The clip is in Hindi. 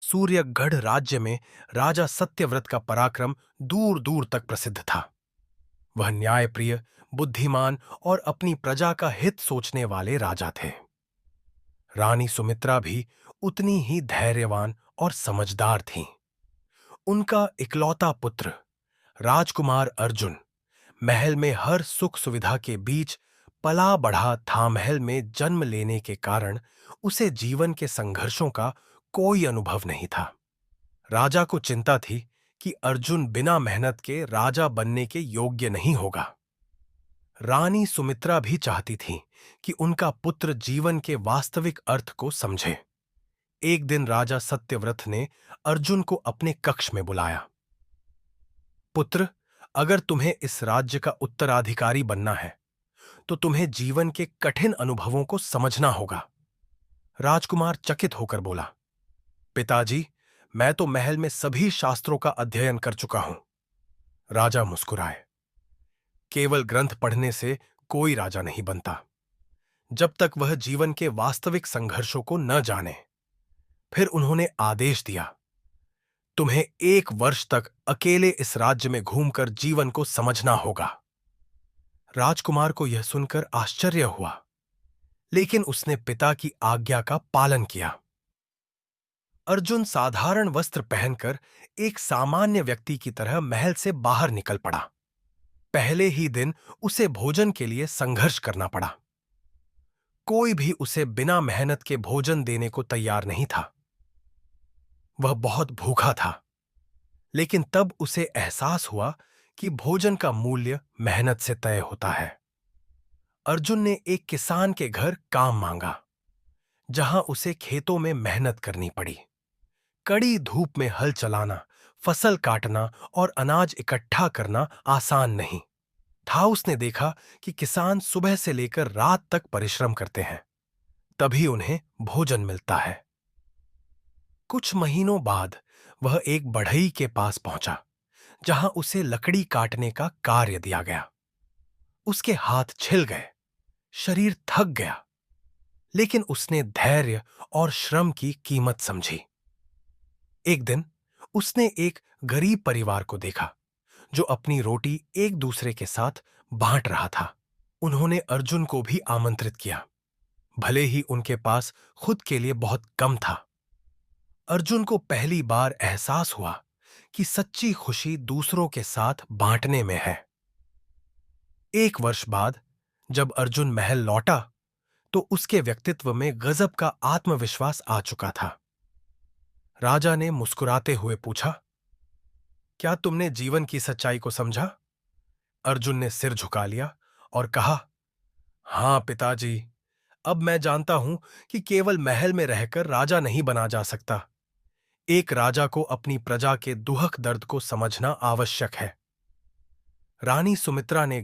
सूर्यगढ़ राज्य में राजा सत्यव्रत का पराक्रम दूर दूर तक प्रसिद्ध था। वह न्यायप्रिय, बुद्धिमान और अपनी प्रजा का हित सोचने वाले राजा थे। रानी सुमित्रा भी उतनी ही धैर्यवान और समझदार थीं। उनका इकलौता पुत्र राजकुमार अर्जुन महल में हर सुख सुविधा के बीच पला बढ़ा था। महल में जन्म लेने के कारण उसे जीवन के संघर्षों का कोई अनुभव नहीं था। राजा को चिंता थी कि अर्जुन बिना मेहनत के राजा बनने के योग्य नहीं होगा। रानी सुमित्रा भी चाहती थी कि उनका पुत्र जीवन के वास्तविक अर्थ को समझे। एक दिन राजा सत्यव्रत ने अर्जुन को अपने कक्ष में बुलाया। पुत्र, अगर तुम्हें इस राज्य का उत्तराधिकारी बनना है तो तुम्हें जीवन के कठिन अनुभवों को समझना होगा। राजकुमार चकित होकर बोला, पिताजी, मैं तो महल में सभी शास्त्रों का अध्ययन कर चुका हूं। राजा मुस्कुराए। केवल ग्रंथ पढ़ने से कोई राजा नहीं बनता, जब तक वह जीवन के वास्तविक संघर्षों को न जाने। फिर उन्होंने आदेश दिया, तुम्हें 1 वर्ष तक अकेले इस राज्य में घूमकर जीवन को समझना होगा। राजकुमार को यह सुनकर आश्चर्य हुआ, लेकिन उसने पिता की आज्ञा का पालन किया। अर्जुन साधारण वस्त्र पहनकर एक सामान्य व्यक्ति की तरह महल से बाहर निकल पड़ा। पहले ही दिन उसे भोजन के लिए संघर्ष करना पड़ा। कोई भी उसे बिना मेहनत के भोजन देने को तैयार नहीं था। वह बहुत भूखा था, लेकिन तब उसे एहसास हुआ कि भोजन का मूल्य मेहनत से तय होता है। अर्जुन ने एक किसान के घर काम मांगा, जहां उसे खेतों में मेहनत करनी पड़ी। कड़ी धूप में हल चलाना, फसल काटना और अनाज इकट्ठा करना आसान नहीं था। उसने देखा कि किसान सुबह से लेकर रात तक परिश्रम करते हैं, तभी उन्हें भोजन मिलता है। कुछ महीनों बाद वह एक बढ़ई के पास पहुंचा, जहां उसे लकड़ी काटने का कार्य दिया गया। उसके हाथ छिल गए, शरीर थक गया, लेकिन उसने धैर्य और श्रम की कीमत समझी। एक दिन उसने एक गरीब परिवार को देखा जो अपनी रोटी एक दूसरे के साथ बांट रहा था। उन्होंने अर्जुन को भी आमंत्रित किया, भले ही उनके पास खुद के लिए बहुत कम था। अर्जुन को पहली बार एहसास हुआ कि सच्ची खुशी दूसरों के साथ बांटने में है। 1 वर्ष बाद जब अर्जुन महल लौटा तो उसके व्यक्तित्व में गजब का आत्मविश्वास आ चुका था। राजा ने मुस्कुराते हुए पूछा, क्या तुमने जीवन की सच्चाई को समझा? अर्जुन ने सिर झुका लिया और कहा, हां पिताजी, अब मैं जानता हूं कि केवल महल में रहकर राजा नहीं बना जा सकता। एक राजा को अपनी प्रजा के दुख दर्द को समझना आवश्यक है। रानी सुमित्रा ने